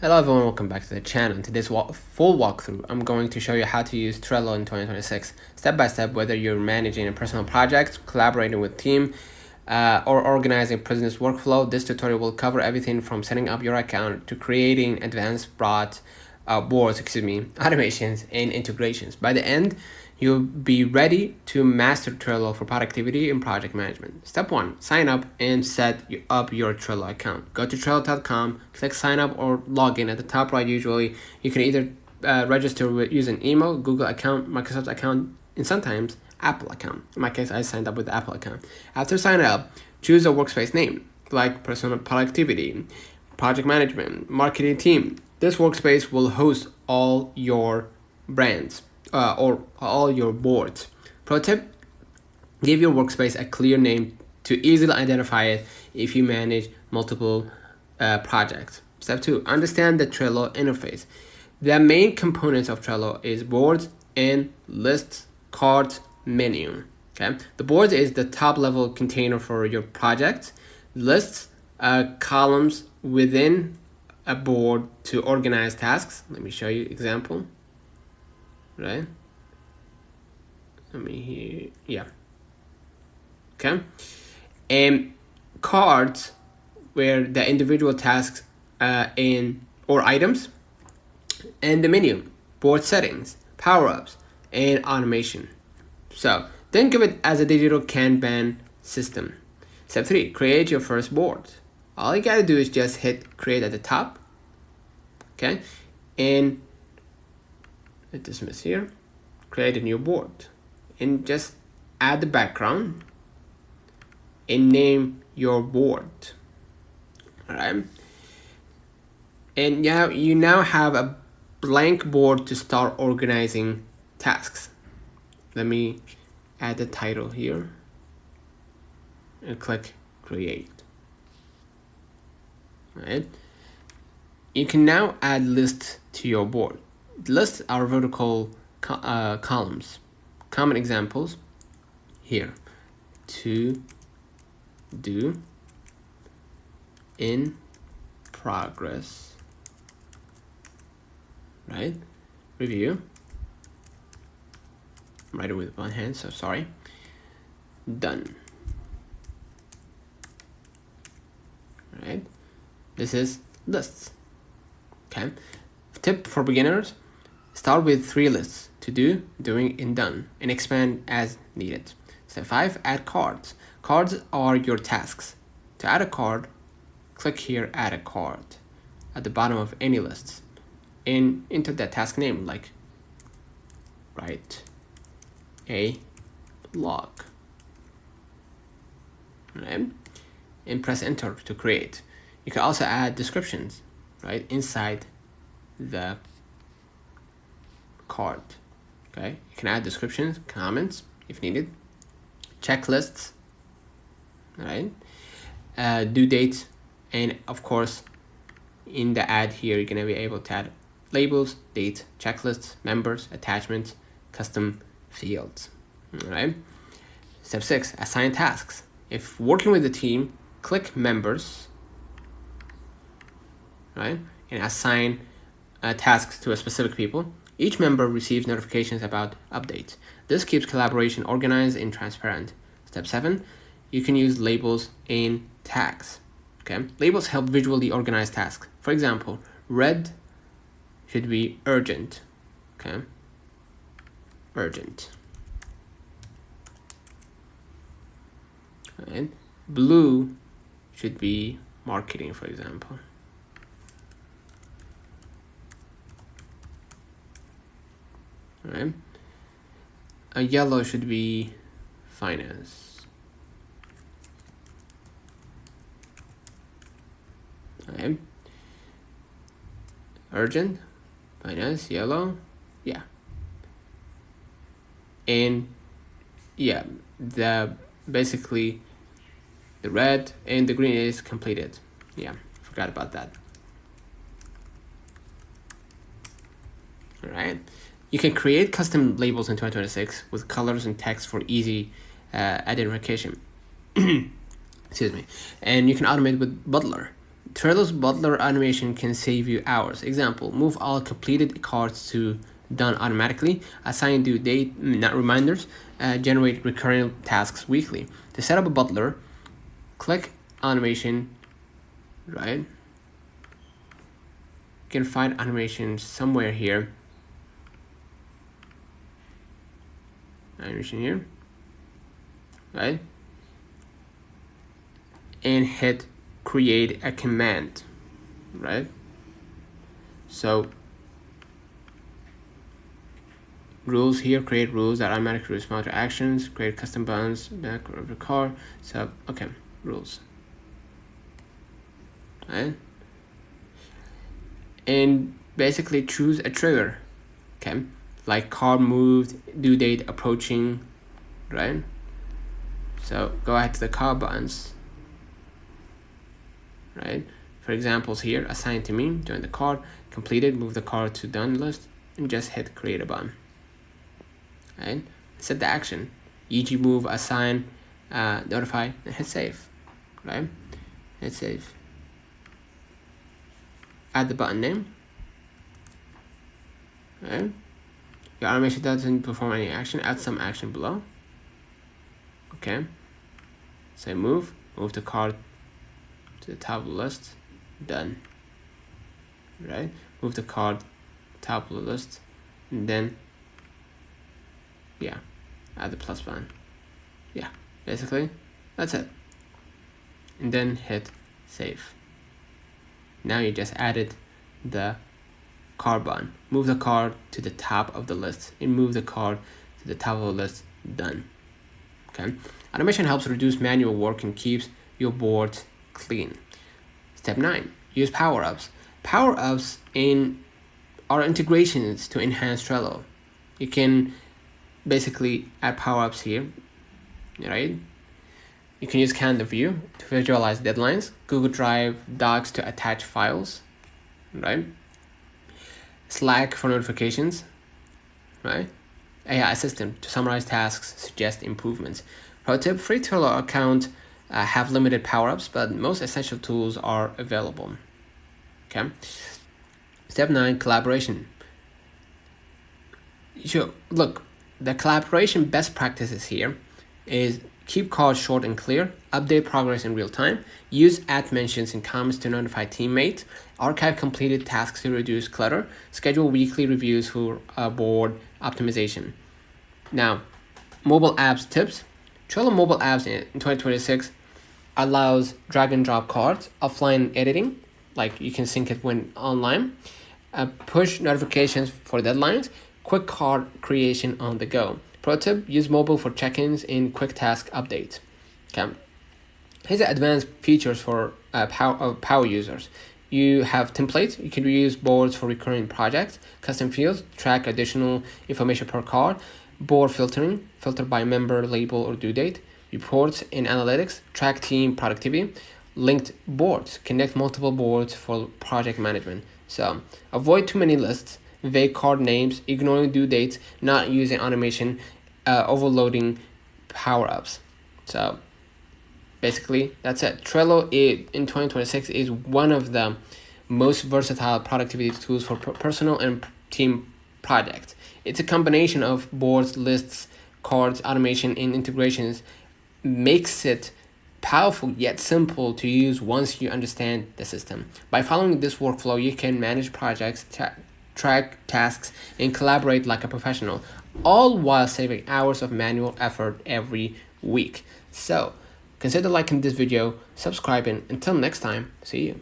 Hello everyone, welcome back to the channel. In today's full walkthrough, I'm going to show you how to use Trello in 2026, step by step, whether you're managing a personal project, collaborating with team, or organizing business workflow. This tutorial will cover everything from setting up your account to creating advanced boards, automations, and integrations. By the end, you'll be ready to master Trello for productivity and project management. Step 1. Sign up and set up your Trello account. Go to Trello.com, click sign up or log in at the top right. Usually, you can either register with using email, Google account, Microsoft account, and sometimes Apple account. In my case, I signed up with the Apple account. After signing up, choose a workspace name like personal productivity, project management, marketing team. This workspace will host all your brands or all your boards. Pro tip: give your workspace a clear name to easily identify it if you manage multiple projects. Step 2. Understand the Trello interface. The main components of Trello is boards and lists, cards, menu. Okay, the boards is the top level container for your project. Lists columns within a board to organize tasks. Let me show you example. Right? Let me hear. Yeah. Okay. And cards where the individual tasks in or items, and the menu, board settings, power-ups, and automation. So think of it as a digital Kanban system. Step 3. Create your first board. All you gotta do is just hit create at the top. Okay, and hit dismiss here. Create a new board, and just add the background and name your board. All right, and you now have a blank board to start organizing tasks. Let me add the title here and click create. All right, you can now add lists to your board. Lists are vertical columns. Common examples here: to do, in progress, right? Review. I'm writing with one hand, so sorry. Done. All right. This is lists. Okay. Tip for beginners: start with 3 lists: to do, doing, and done, and expand as needed. Step 5. Add cards. Cards are your tasks. To add a card, click here, add a card, at the bottom of any list, and enter that task name, like write a blog. Right? And press enter to create. You can also add descriptions, right, inside the card. Okay, you can add descriptions, comments if needed, checklists, right, due dates, and of course in the add here you're gonna be able to add labels, dates, checklists, members, attachments, custom fields. All right. Step 6. Assign tasks. If working with the team, click members, right, and assign tasks to a specific people. Each member receives notifications about updates. This keeps collaboration organized and transparent. Step 7. You can use labels and tags. Okay, labels help visually organize tasks. For example, red should be urgent. Okay, urgent. And blue should be marketing, for example. All right. A yellow should be finance. All right. Urgent, finance, yellow, yeah. And yeah, basically the red and the green is completed. Yeah, forgot about that. All right. You can create custom labels in 2026 with colors and text for easy identification. Excuse me. And you can automate with Butler. Trello's butler animation can save you hours. Example, move all completed cards to done automatically, assign due date, not reminders, generate recurring tasks weekly. To set up a butler, click animation, right? You can find animation somewhere here. Animation here, right? And hit create a command, right? So rules here, create rules that automatically respond to actions, create custom buttons, back of the car. So okay, rules, right? And basically choose a trigger, okay? Like car moved, due date approaching, right? So go ahead to the car buttons, right? For examples here, assign to me, join the card, completed, move the card to done list, and just hit create a button, right? Set the action, e.g. move, assign, notify, and hit save, right? Hit save. Add the button name, right? Your animation doesn't perform any action, add some action below, okay? Say move the card to the top of the list, done, right? Move the card top of the list, and then yeah, add the plus button. Yeah, basically that's it, and then hit save. Now you just added the card button. Move the card to the top of the list and move the card to the top of the list, done. Okay, automation helps reduce manual work and keeps your board clean. Step 9, use power-ups. Power-ups are integrations to enhance Trello. You can basically add power-ups here, right? You can use calendar view to visualize deadlines, Google Drive, Docs to attach files, right? Slack for notifications, right? AI assistant to summarize tasks, suggest improvements. Pro tip, free Trello account have limited power-ups, but most essential tools are available. Okay. Step 9, collaboration. So look, the collaboration best practices here is keep calls short and clear, update progress in real time, use @mentions and comments to notify teammates, archive completed tasks to reduce clutter, schedule weekly reviews for board optimization. Now, mobile apps tips. Trello mobile apps in 2026 allows drag and drop cards, offline editing, like you can sync it when online, push notifications for deadlines, quick card creation on the go. Pro tip, use mobile for check-ins and quick task updates. Okay. Here's the advanced features for power users. You have templates. You can reuse boards for recurring projects, custom fields, track additional information per card, board filtering, filter by member, label, or due date, reports and analytics, track team productivity, linked boards, connect multiple boards for project management. So avoid too many lists, vague card names, ignoring due dates, not using automation, overloading power-ups. So basically that's it. Trello in 2026 is one of the most versatile productivity tools for personal and team projects. It's a combination of boards, lists, cards, automation, and integrations. Makes it powerful yet simple to use once you understand the system. By following this workflow, you can manage projects, track tasks, and collaborate like a professional, all while saving hours of manual effort every week. So consider liking this video, subscribing. Until next time, see you.